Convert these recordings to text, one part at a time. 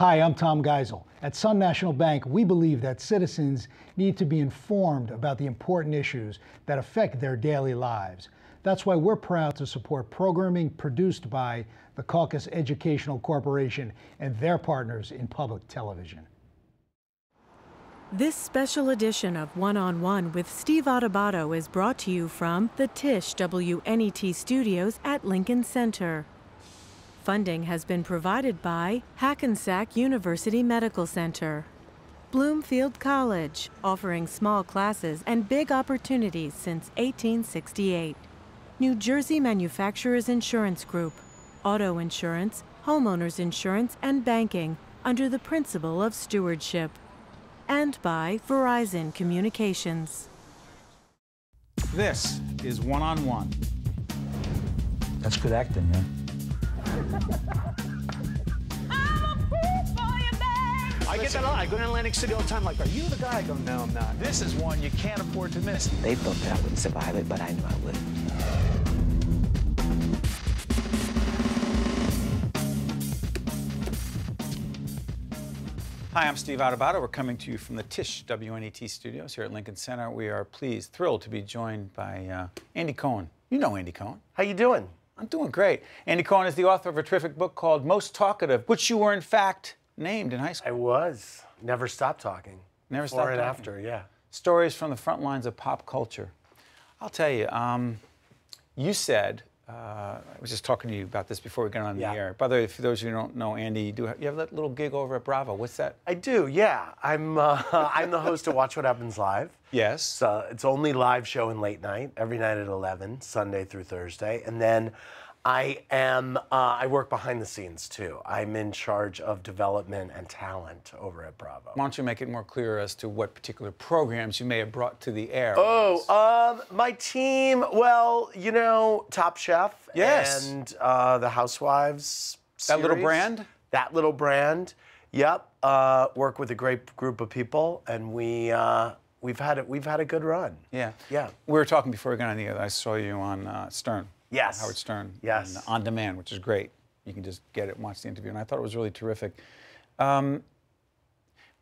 Hi, I'm Tom Geisel. At Sun National Bank, we believe that citizens need to be informed about the important issues that affect their daily lives. That's why we're proud to support programming produced by the Caucus Educational Corporation and their partners in public television. This special edition of One-on-One with Steve Adubato is brought to you from the Tisch WNET studios at Lincoln Center. Funding has been provided by Hackensack University Medical Center, Bloomfield College, offering small classes and big opportunities since 1868, New Jersey Manufacturers Insurance Group, auto insurance, homeowners insurance, and banking under the principle of stewardship, and by Verizon Communications. This is One-on-One. That's good acting, yeah. I get that a lot. I go to Atlantic City all the time, like, are you the guy? I go, no, I'm not. This is one you can't afford to miss. They thought that I wouldn't survive it, but I knew I would. Hi, I'm Steve Adubato. We're coming to you from the Tisch WNET studios here at Lincoln Center. We are thrilled to be joined by Andy Cohen. You know Andy Cohen. How you doing? I'm doing great. Andy Cohen is the author of a terrific book called Most Talkative, which you were, in fact, named in high school. I was. Never stopped talking. Never stopped talking. Before and after, yeah. Stories from the front lines of pop culture. I'll tell you, you said, I was just talking to you about this before we got on the air. By the way, for those of you who don't know Andy, you have that little gig over at Bravo. What's that? I do, yeah. I'm the host of Watch What Happens Live. Yes. It's only live show and late night, every night at 11, Sunday through Thursday. And then I work behind the scenes, too. I'm in charge of development and talent over at Bravo. Why don't you make it more clear as to what particular programs you may have brought to the air? Oh, my team, well, you know, Top Chef. Yes. And the Housewives series. That little brand? That little brand, yep. Work with a great group of people, and we've had a good run. Yeah. Yeah. We were talking before we got on the air. I saw you on Stern. Yes. Howard Stern. Yes. And On Demand, which is great. You can just get it and watch the interview. And I thought it was really terrific. One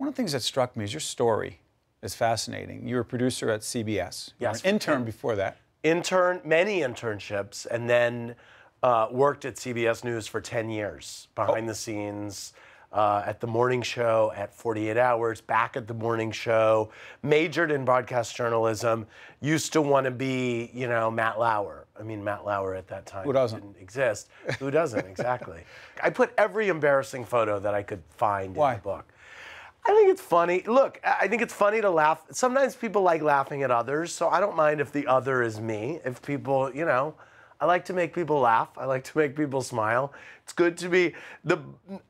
of the things that struck me is your story is fascinating. You were a producer at CBS. You were an intern before that. Many internships, and then worked at CBS News for 10 years, behind the scenes, at the morning show, at 48 Hours, back at the morning show, majored in broadcast journalism, used to want to be, you know, Matt Lauer. I mean, Matt Lauer at that time didn't exist. Who doesn't, exactly. I put every embarrassing photo that I could find in the book. I think it's funny. Look, I think it's funny to laugh. Sometimes people like laughing at others, so I don't mind if the other is me. If people, you know, I like to make people laugh. I like to make people smile. It's good to be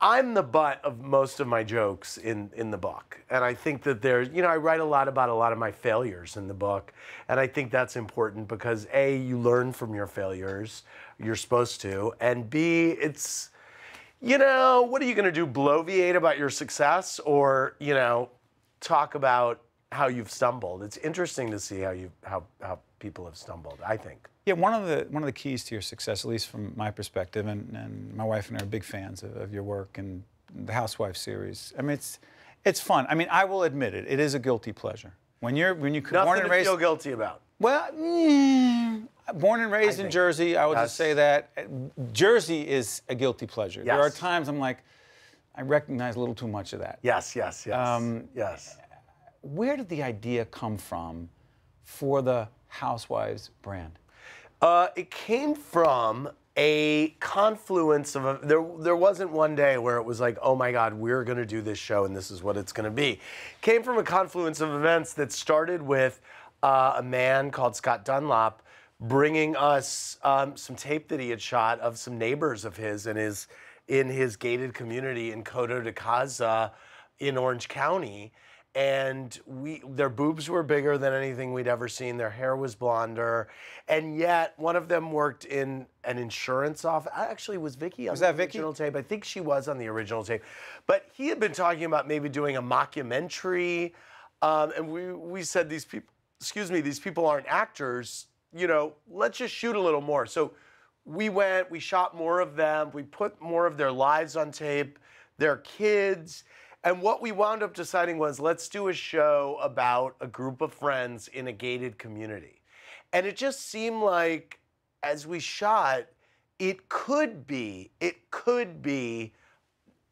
I'm the butt of most of my jokes in the book. And I think that there's, you know, I write a lot about a lot of my failures in the book. And I think that's important because A, you learn from your failures. You're supposed to. And B, it's, you know, what are you going to do? Bloviate about your success or, you know, talk about how you've stumbled? It's interesting to see how people have stumbled, I think. Yeah, one of the keys to your success, at least from my perspective, and my wife and I are big fans of your work and the Housewives series. I mean, it's fun. I mean, I will admit it. It is a guilty pleasure. When you Nothing born and raised, to feel guilty about. Well, born and raised in Jersey, I would just say that Jersey is a guilty pleasure. Yes. There are times I'm like, I recognize a little too much of that. Yes. Yes. Where did the idea come from for the Housewives brand? It came from a confluence of there wasn't one day where it was like, oh my God, we're going to do this show and this is what it's going to be. It came from a confluence of events that started with a man called Scott Dunlop bringing us some tape that he had shot of some neighbors of his in his gated community in Coto de Caza in Orange County. And their boobs were bigger than anything we'd ever seen. Their hair was blonder. And yet, one of them worked in an insurance office. Actually, was Vicky on the original tape? I think she was on the original tape. But he had been talking about maybe doing a mockumentary. And we said, these people aren't actors. You know, let's just shoot a little more. So we shot more of them. We put more of their lives on tape. their kids. And what we wound up deciding was, let's do a show about a group of friends in a gated community. And it just seemed like, as we shot, it could be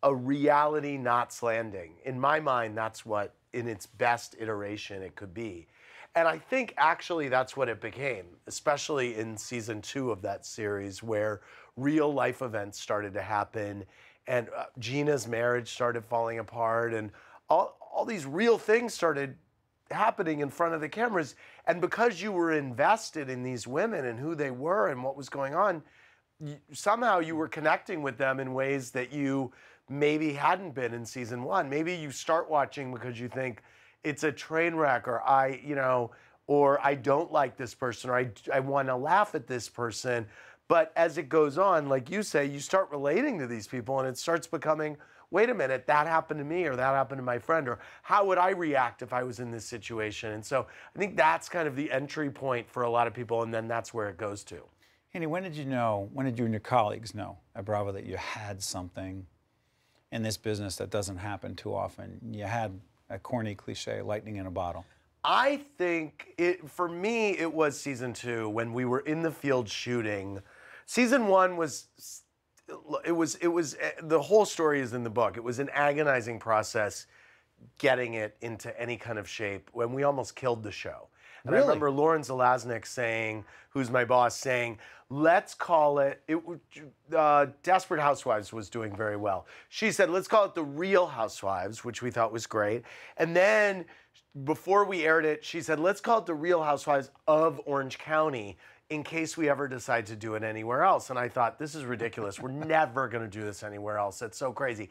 a reality Knots Landing. In my mind, that's what, in its best iteration, it could be. And I think actually that's what it became, especially in season 2 of that series, where real life events started to happen, and Gina's marriage started falling apart, and all these real things started happening in front of the cameras. And because you were invested in these women and who they were and what was going on, somehow you were connecting with them in ways that you maybe hadn't been in season 1. Maybe you start watching because you think it's a train wreck, or I don't like this person, or I want to laugh at this person. But as it goes on, like you say, you start relating to these people, and it starts becoming, wait a minute, that happened to me, or that happened to my friend, or how would I react if I was in this situation? And so I think that's kind of the entry point for a lot of people, and then that's where it goes to. Andy, when did you and your colleagues know at Bravo that you had something in this business that doesn't happen too often? You had a corny cliche, lightning in a bottle. I think, for me, it was season 2 when we were in the field shooting. Season 1 was, the whole story is in the book. It was an agonizing process getting it into any kind of shape when we almost killed the show. And Really? I remember Lauren Zalaznik saying, who's my boss, saying, let's call it, Desperate Housewives was doing very well. She said, let's call it The Real Housewives, which we thought was great. And then before we aired it, she said, let's call it The Real Housewives of Orange County, in case we ever decide to do it anywhere else. And I thought, this is ridiculous. We're never going to do this anywhere else. That's so crazy.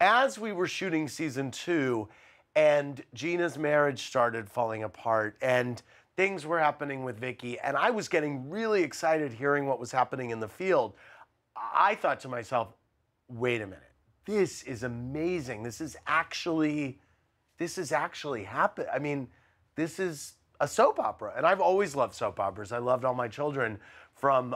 As we were shooting season 2, and Gina's marriage started falling apart, and things were happening with Vicky, and I was getting really excited hearing what was happening in the field, I thought to myself, wait a minute, this is amazing. This is actually happening. I mean, this is a soap opera. And I've always loved soap operas. I loved All My Children from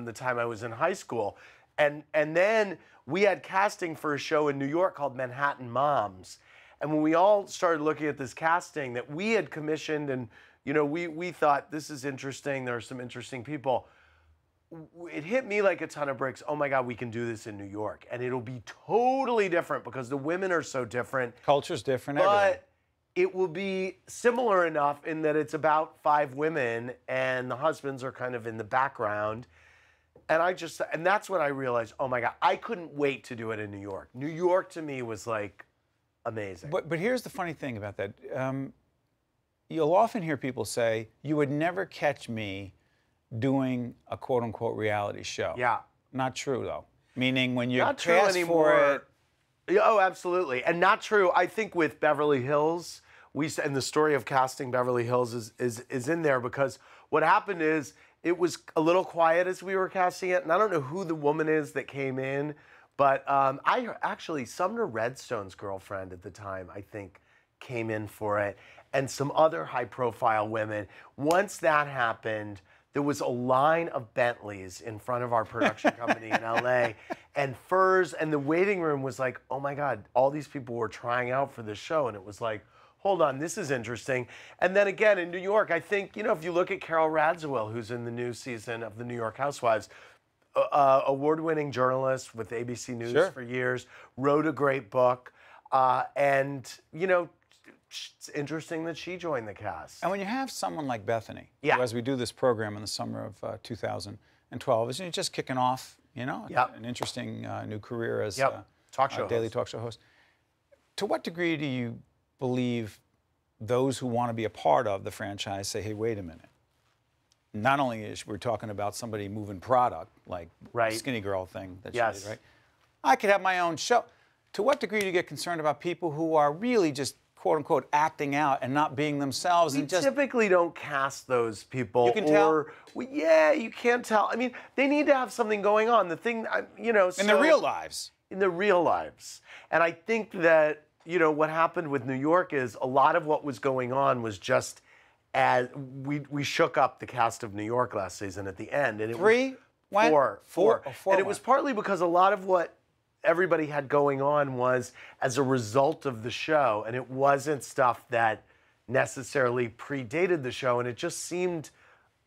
the time I was in high school. And then we had casting for a show in New York called Manhattan Moms. And when we all started looking at this casting that we had commissioned, and we thought, this is interesting, there are some interesting people, it hit me like a ton of bricks. Oh my God, we can do this in New York. And it'll be totally different because the women are so different. Culture's different, but everything. It will be similar enough in that it's about 5 women and the husbands are kind of in the background. And that's when I realized, oh my God, I couldn't wait to do it in New York. New York to me was like amazing. But here's the funny thing about that. You'll often hear people say, you would never catch me doing a quote unquote reality show. Yeah. Not true though. Meaning when you Not true cast anymore. for it. Oh, absolutely. And not true. I think with Beverly Hills, and the story of casting Beverly Hills is in there, because what happened is it was a little quiet as we were casting it. And I don't know who the woman is that came in, but Sumner Redstone's girlfriend at the time, I think, came in for it, and some other high-profile women. Once that happened, there was a line of Bentleys in front of our production company in LA, and furs, and the waiting room was like, oh my God, all these people were trying out for this show, and it was like, hold on, this is interesting. And then again, in New York, I think, if you look at Carol Radziwill, who's in the new season of The New York Housewives, award-winning journalist with ABC News Sure. for years, wrote a great book, and, it's interesting that she joined the cast. And when you have someone like Bethany, Yeah. who, as we do this program in the summer of 2012, is just kicking off, Yep. an interesting new career as Talk show daily host. talk show host. To what degree do you believe those who want to be a part of the franchise say, hey, wait a minute. Not only is we're talking about somebody moving product, like Right. the Skinny Girl thing that Yes. she did, right? I could have my own show. To what degree do you get concerned about people who are really just quote unquote acting out and not being themselves? We and just typically don't cast those people. You can tell? Well, yeah, you can't tell. I mean, they need to have something going on. The thing, in their real lives. In their real lives. And I think that, what happened with New York is a lot of what was going on was just as we shook up the cast of New York last season at the end. And it Three? was four. Oh, four And it was partly because a lot of what everybody had going on was as a result of the show, and it wasn't stuff that necessarily predated the show, and it just seemed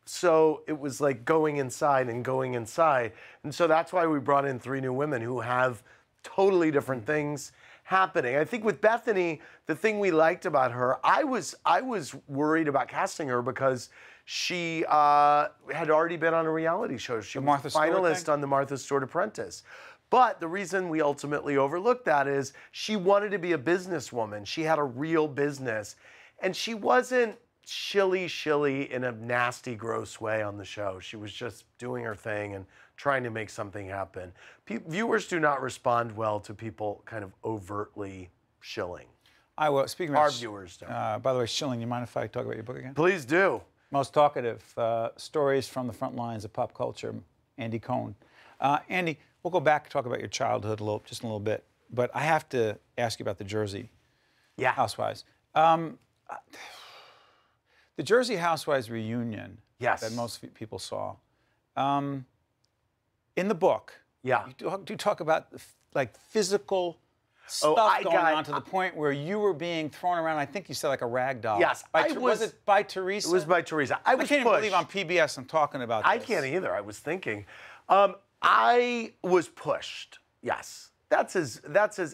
so, it was like going inside and going inside. And so that's why we brought in 3 new women who have totally different things happening. I think with Bethany, the thing we liked about her, I was worried about casting her because she had already been on a reality show. She was a finalist on the Martha Stewart Apprentice. But the reason we ultimately overlooked that is she wanted to be a businesswoman. She had a real business. And she wasn't shilly in a nasty, gross way on the show. She was just doing her thing and trying to make something happen. Viewers do not respond well to people kind of overtly shilling. I will. Speaking of our viewers don't. By the way, shilling, you mind if I talk about your book again? Please do. Most talkative stories from the front lines of pop culture. Andy Cohen. Andy, we'll go back and talk about your childhood just a little bit, but I have to ask you about the Jersey Housewives. The Jersey Housewives reunion that most people saw. In the book, you do talk about like physical stuff going on to the point where you were being thrown around. I think you said like a rag doll. Yes, was it by Teresa? It was by Teresa. I can't even believe on PBS I'm talking about this. I can't either. I was thinking. I was pushed. Yes, that's his.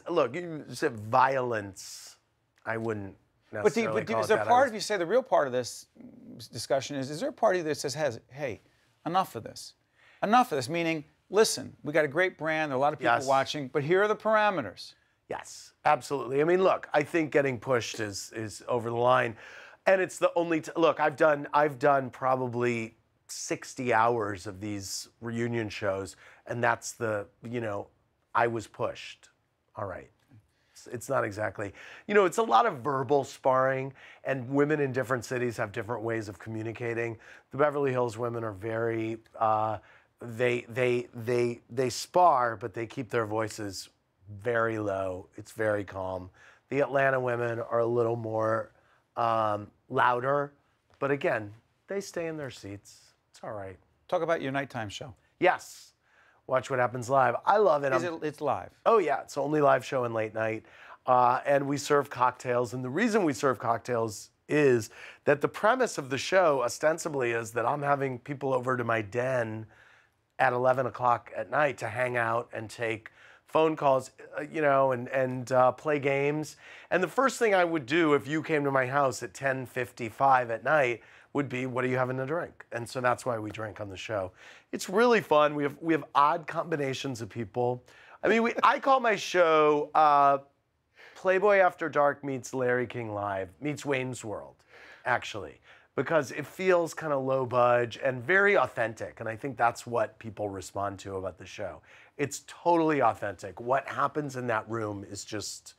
Look, you said violence. I wouldn't. But is there a part of you say the real part of this discussion is there a party that says, hey, enough of this? Enough of this, meaning, listen, we got a great brand, there are a lot of people watching, but here are the parameters. Yes, absolutely. I mean, look, I think getting pushed is over the line. And it's the only, look, I've done probably 60 hours of these reunion shows, and that's the, I was pushed. All right. It's not exactly, it's a lot of verbal sparring, and women in different cities have different ways of communicating. The Beverly Hills women are very, they spar, but they keep their voices very low. It's very calm. The Atlanta women are a little more louder, but again, they stay in their seats. It's all right. Talk about your nighttime show. Yes. Watch What Happens Live. I love it. It's live? Oh, yeah. It's the only live show in late night. And we serve cocktails. And the reason we serve cocktails is that the premise of the show, ostensibly, is that I'm having people over to my den at 11 o'clock at night to hang out and take phone calls, and play games. And the first thing I would do if you came to my house at 10:55 at night would be, what are you having to drink? And so that's why we drink on the show. It's really fun. We have odd combinations of people. I mean, I call my show Playboy After Dark meets Larry King Live meets Wayne's World, actually, because it feels kind of low budge and very authentic. And I think that's what people respond to about the show. It's totally authentic. What happens in that room is just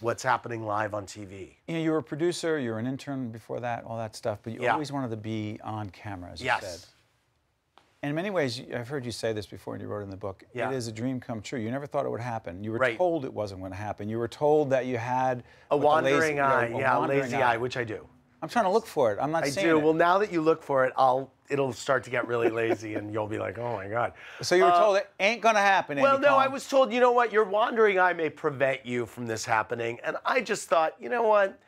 what's happening live on TV. You were a producer, you were an intern before that, all that stuff, but you always wanted to be on camera, as you said. And in many ways, I've heard you say this before and you wrote it in the book, it is a dream come true. You never thought it would happen. You were told it wasn't going to happen. You were told that you had a wandering eye, lazy eye, which I do. I'm trying to look for it. I'm not saying it. I do. Well, now that you look for it, it'll start to get really lazy and you'll be like, oh my God. So you were told it ain't going to happen. Well, no, I was told, you know what, your wandering eye may prevent you from this happening. And I just thought, you know what,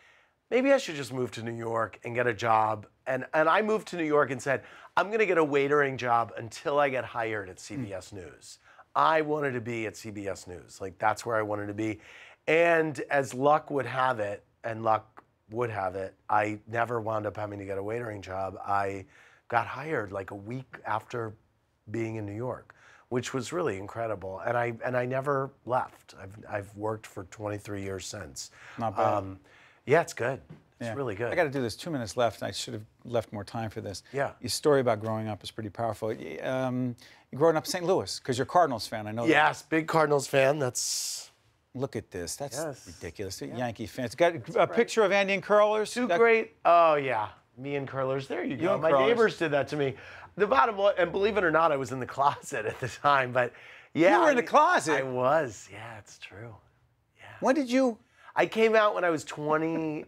maybe I should just move to New York and get a job. And I moved to New York and said, I'm going to get a waitering job until I get hired at CBS News. I wanted to be at CBS News. Like, that's where I wanted to be. And as luck would have it, I never wound up having to get a waitering job. I got hired like a week after being in New York, which was really incredible. And I never left. I've worked for 23 years since. Not bad. Yeah, it's good. It's really good. I got to do this. 2 minutes left, and I should have left more time for this. Yeah. Your story about growing up is pretty powerful. You growing up in St. Louis, because you're a Cardinals fan, I know that. Yes, big Cardinals fan. That's... Look at this. That's ridiculous. Yankee fans. Got a picture of Andy and curlers. Great. Oh, yeah. Me and curlers. There you go. My neighbors did that to me. The bottom line, and believe it or not, I was in the closet at the time, but yeah. You were in the closet? I was. Yeah, it's true. Yeah. When did you? I came out when I was 20.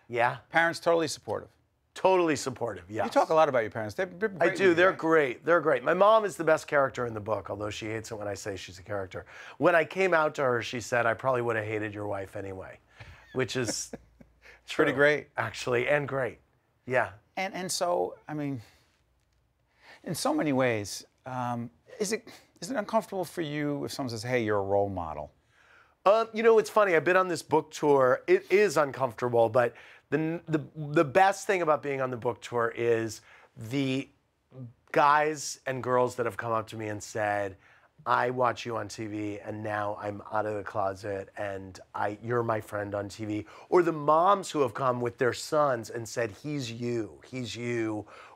Yeah. Parents totally supportive. Totally supportive, yes. You talk a lot about your parents. They're great. I do. They're great. They're great. My mom is the best character in the book, although she hates it when I say she's a character. When I came out to her, she said, I probably would have hated your wife anyway, which is pretty great. Actually, and great. Yeah. And so, I mean, in so many ways, is it uncomfortable for you if someone says, hey, you're a role model? You know, it's funny. I've been on this book tour. It is uncomfortable, but the best thing about being on the book tour is the guys and girls that have come up to me and said, I watch you on TV and now I'm out of the closet and you're my friend on TV. Or the moms who have come with their sons and said, he's you,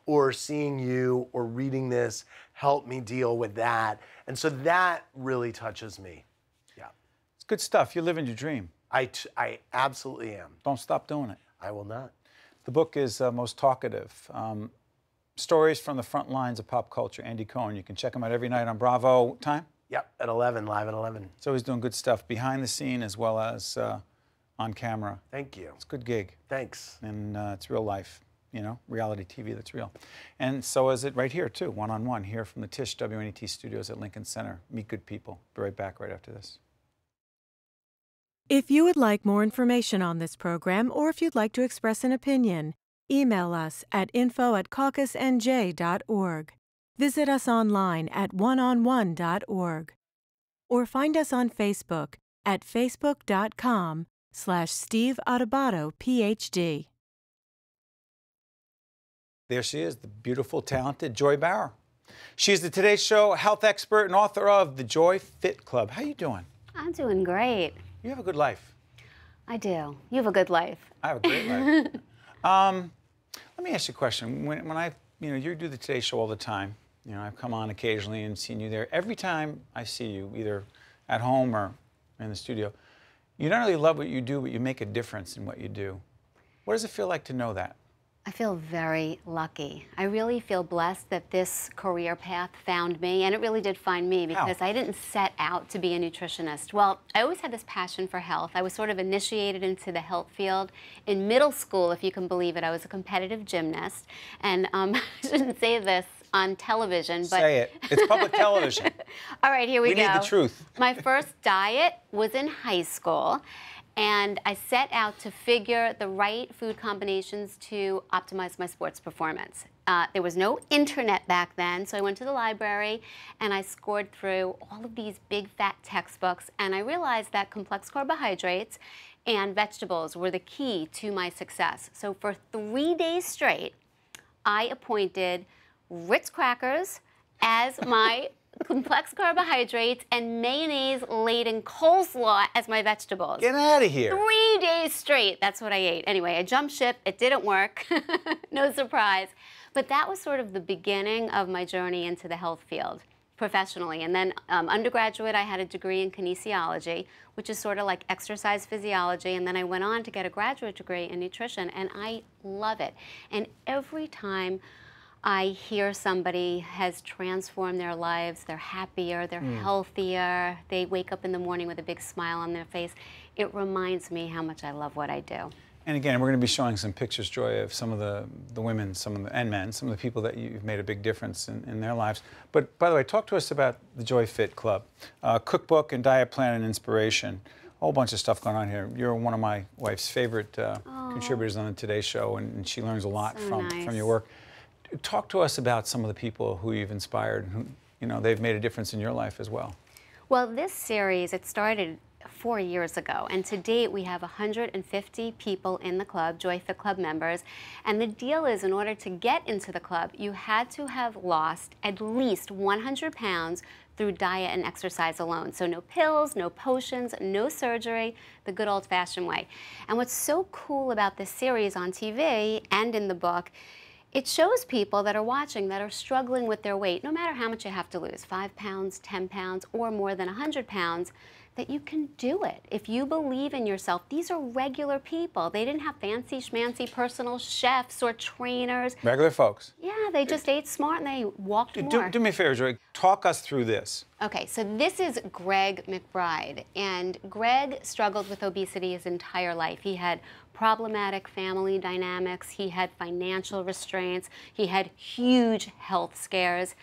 or seeing you or reading this helped me deal with that. And so that really touches me. Yeah. It's good stuff. You're living your dream. I absolutely am. Don't stop doing it. I will not. The book is most talkative. Stories from the front lines of pop culture. Andy Cohen. You can check him out every night on Bravo. Time? Yep, at 11, live at 11. So he's doing good stuff behind the scene as well as on camera. Thank you. It's a good gig. Thanks. And it's real life, you know, reality TV that's real. And so is it right here, too, one-on-one, here from the Tisch WNET studios at Lincoln Center. Meet good people. Be right back right after this. If you would like more information on this program, or if you'd like to express an opinion, email us at info@caucusnj.org. Visit us online at oneonone.org. Or find us on Facebook at facebook.com/Steve Adubato, Ph.D. There she is, the beautiful, talented Joy Bauer. She's the Today Show health expert and author of The Joy Fit Club. How you doing? I'm doing great. You have a good life. I do. You have a good life. I have a great life. Let me ask you a question. When you do the Today Show all the time. You know, I've come on occasionally and seen you there. Every time I see you, either at home or in the studio, you not only love what you do, but you make a difference in what you do. What does it feel like to know that? I feel very lucky. I really feel blessed that this career path found me, and it really did find me because I didn't set out to be a nutritionist. Well, I always had this passion for health. I was sort of initiated into the health field in middle school, if you can believe it. I was a competitive gymnast, and I shouldn't say this on television, but... Say it. It's public television. All right, here we go. We need the truth. My first diet was in high school, and I set out to figure the right food combinations to optimize my sports performance. There was no internet back then, so I went to the library and I scored through all of these big fat textbooks, and I realized that complex carbohydrates and vegetables were the key to my success. So for 3 days straight, I appointed Ritz crackers as my complex carbohydrates and mayonnaise-laden coleslaw as my vegetables. Get out of here. 3 days straight, that's what I ate. Anyway, I jumped ship, it didn't work, no surprise. But that was sort of the beginning of my journey into the health field professionally. And then undergraduate, I had a degree in kinesiology, which is sort of like exercise physiology. And then I went on to get a graduate degree in nutrition, and I love it. And every time I hear somebody has transformed their lives, they're happier, they're healthier, they wake up in the morning with a big smile on their face, it reminds me how much I love what I do. And again, we're going to be showing some pictures, Joy, of some of the women, and men, some of the people that you've made a big difference in their lives. But by the way, talk to us about the Joy Fit Club. Cookbook and diet plan and inspiration. A whole bunch of stuff going on here. You're one of my wife's favorite contributors on the Today Show, and she learns a lot from your work. Talk to us about some of the people who you've inspired, and who, you know, they've made a difference in your life as well. Well, this series, it started 4 years ago, and to date we have 150 people in the club, Joy Fit Club members, and the deal is, in order to get into the club, you had to have lost at least 100 pounds through diet and exercise alone. So no pills, no potions, no surgery, the good old-fashioned way. And what's so cool about this series on TV and in the book, it shows people that are watching that are struggling with their weight, no matter how much you have to lose, 5 pounds, 10 pounds, or more than 100 pounds, that you can do it. If you believe in yourself, these are regular people. They didn't have fancy schmancy personal chefs or trainers. Regular folks. Yeah, they just ate smart and they walked more. Do me a favor, Joy. Talk us through this. Okay, so this is Greg McBride, and Greg struggled with obesity his entire life. He had problematic family dynamics, he had financial restraints, he had huge health scares.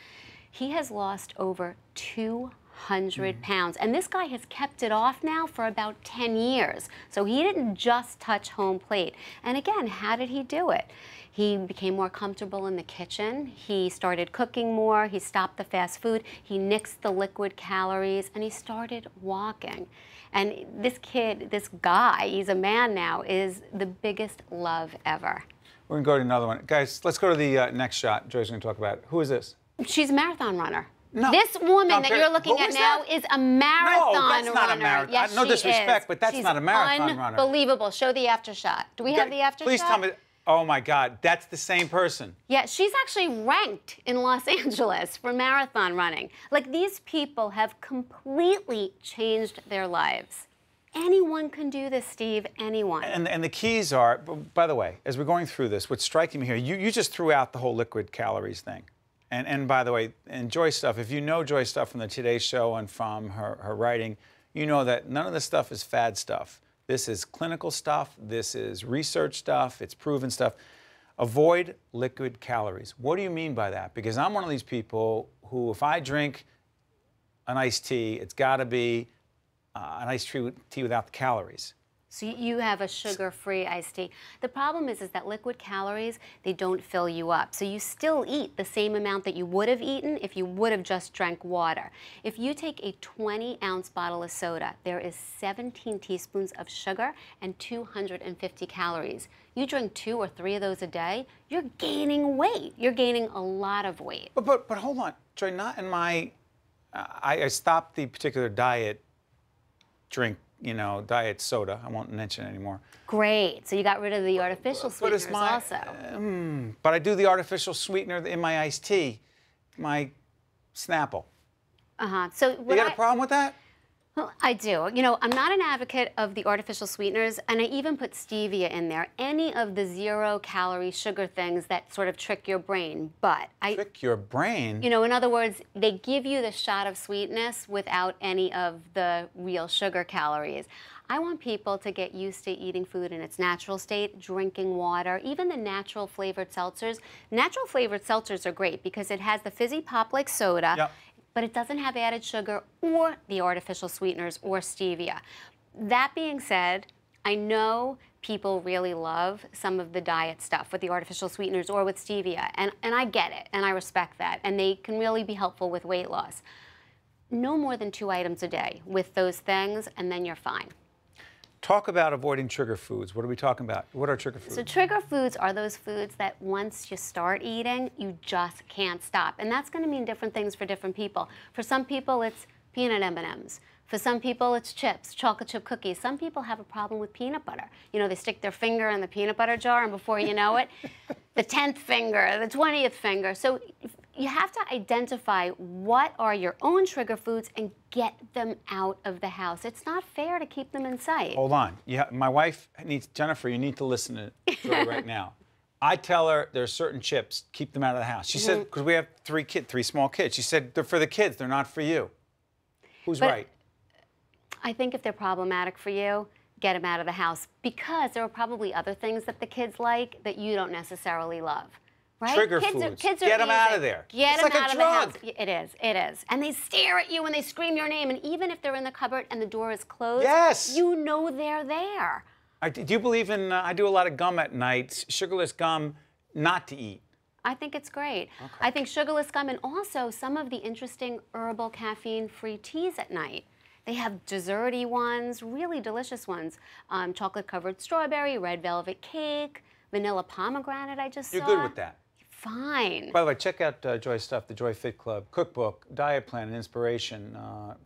He has lost over 200 pounds, and this guy has kept it off now for about 10 years. So he didn't just touch home plate. And again, how did he do it? He became more comfortable in the kitchen. He started cooking more. He stopped the fast food. He nixed the liquid calories, and he started walking. And this kid, this guy, he's a man now, is the biggest love ever. We're going to go to another one. Guys, let's go to the next shot Joy's going to talk about. Who is this? She's a marathon runner. No. This woman that you're looking Who at is now that? is a marathon No, that's not runner. a marathon. Yes, No she disrespect, is. but that's She's not a marathon runner. Unbelievable. Show the after shot. Do we have the after Please shot? tell me. Oh my God, that's the same person. Yeah, she's actually ranked in Los Angeles for marathon running. Like, these people have completely changed their lives. Anyone can do this, Steve, anyone. And the keys are, by the way, as we're going through this, what's striking me here, you just threw out the whole liquid calories thing. And by the way, and Joy's stuff, if you know Joy's stuff from the Today Show and from her writing, you know that none of this stuff is fad stuff. This is clinical stuff. This is research stuff. It's proven stuff. Avoid liquid calories. What do you mean by that? Because I'm one of these people who, if I drink an iced tea, it's got to be an iced tea without the calories. So you have a sugar-free iced tea. The problem is that liquid calories, they don't fill you up. So you still eat the same amount that you would have eaten if you would have just drank water. If you take a 20-ounce bottle of soda, there is 17 teaspoons of sugar and 250 calories. You drink 2 or 3 of those a day, you're gaining weight. You're gaining a lot of weight. But hold on, Joy, not in my, I stopped the particular diet drink, you know, diet soda. I won't mention it anymore. Great. So you got rid of the artificial sweeteners also. But I do the artificial sweetener in my iced tea, my Snapple. So you got a problem with that? Well, I do. You know, I'm not an advocate of the artificial sweeteners, and I even put stevia in there. Any of the 0-calorie sugar things that sort of trick your brain. But trick your brain? You know, in other words, they give you the shot of sweetness without any of the real sugar calories. I want people to get used to eating food in its natural state, drinking water, even the natural flavored seltzers. Natural flavored seltzers are great because it has the fizzy pop like soda. Yep. But it doesn't have added sugar or the artificial sweeteners or stevia. That being said, I know people really love some of the diet stuff with the artificial sweeteners or with stevia, and I get it, and I respect that, and they can really be helpful with weight loss. No more than 2 items a day with those things, and then you're fine. Talk about avoiding trigger foods. What are we talking about? What are trigger foods? So trigger foods are those foods that once you start eating, you just can't stop. And that's going to mean different things for different people. For some people, it's peanut M&Ms. For some people, it's chips, chocolate chip cookies. Some people have a problem with peanut butter. You know, they stick their finger in the peanut butter jar, and before you know it, the 10th finger, the 20th finger. So you have to identify what are your own trigger foods and get them out of the house. It's not fair to keep them in sight. Hold on. Yeah, my wife needs, Jennifer, you need to listen to Joy right now. I tell her there's certain chips, keep them out of the house. She said, because we have 3 small kids. She said, they're for the kids, they're not for you. Who's right? I think if they're problematic for you, get them out of the house, because there are probably other things that the kids like that you don't necessarily love. Right? Trigger kids foods. Are Get them out of there. Get it's them like out a of drug. the house. It is. It is. And they stare at you and they scream your name. And even if they're in the cupboard and the door is closed, yes, you know they're there. Do you believe in? I do a lot of gum at night, sugarless gum, not to eat. I think it's great. Okay. I think sugarless gum, and also some of the interesting herbal caffeine-free teas at night. They have desserty ones, really delicious ones. Chocolate-covered strawberry, red velvet cake, vanilla pomegranate I just saw. You're good with that. Fine. By the way, check out Joy's stuff, the Joy Fit Club, cookbook, diet plan, and inspiration.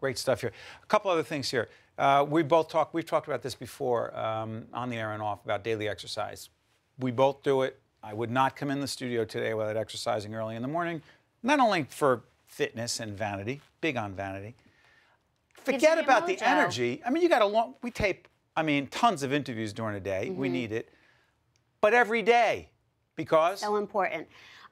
Great stuff here. A couple other things here. We've talked about this before on the air and off about daily exercise. We both do it. I would not come in the studio today without exercising early in the morning, not only for fitness and vanity, big on vanity. Forget about the energy. I mean, you got a long, we tape, I mean, tons of interviews during the day. We need it. But every day, because? So important.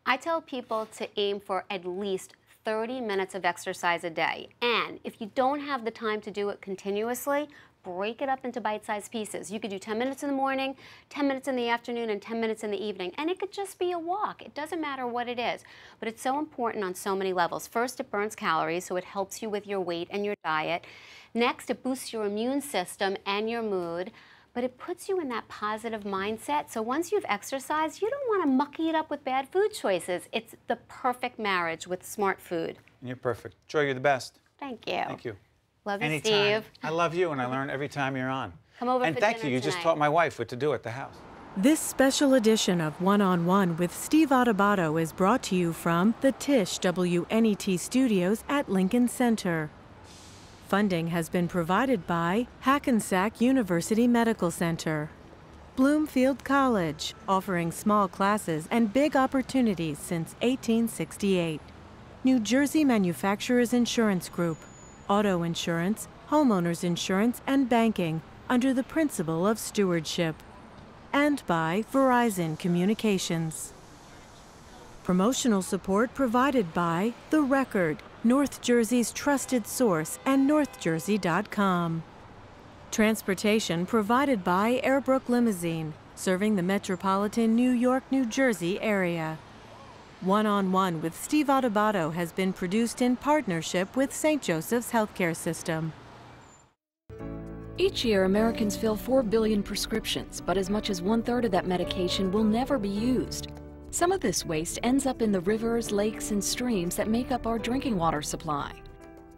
I tell people to aim for at least 30 minutes of exercise a day. And if you don't have the time to do it continuously, break it up into bite-sized pieces. You could do 10 minutes in the morning, 10 minutes in the afternoon, and 10 minutes in the evening. And it could just be a walk. It doesn't matter what it is. But it's so important on so many levels. First, it burns calories, so it helps you with your weight and your diet. Next, it boosts your immune system and your mood. But it puts you in that positive mindset. So once you've exercised, you don't want to mucky it up with bad food choices. It's the perfect marriage with smart food. You're perfect. Joy, you're the best. Thank you. Thank you. Love you, Anytime. Steve. I love you, and I learn every time you're on. Come over and for thank dinner you. You just tonight. taught my wife what to do at the house. This special edition of One-on-One with Steve Adubato is brought to you from the Tisch WNET studios at Lincoln Center. Funding has been provided by Hackensack University Medical Center, Bloomfield College, offering small classes and big opportunities since 1868, New Jersey Manufacturers Insurance Group, auto insurance, homeowners insurance, and banking under the principle of stewardship, and by Verizon Communications. Promotional support provided by The Record, North Jersey's trusted source, and northjersey.com. Transportation provided by Airbrook Limousine, serving the metropolitan New York, New Jersey area. One-on-One with Steve Adubato has been produced in partnership with St. Joseph's Healthcare System. Each year, Americans fill 4 billion prescriptions, but as much as 1/3 of that medication will never be used. Some of this waste ends up in the rivers, lakes, and streams that make up our drinking water supply.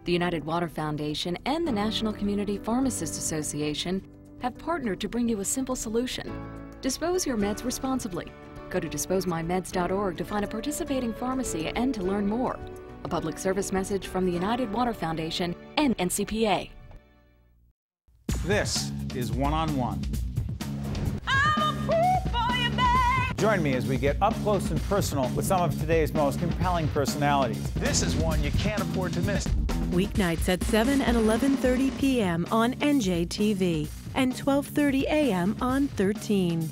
The United Water Foundation and the National Community Pharmacists Association have partnered to bring you a simple solution. Dispose your meds responsibly. Go to disposemymeds.org to find a participating pharmacy and to learn more. A public service message from the United Water Foundation and NCPA. This is One-on-One. Join me as we get up close and personal with some of today's most compelling personalities. This is one you can't afford to miss. Weeknights at 7 and 11:30 p.m. on NJTV and 12:30 a.m. on 13.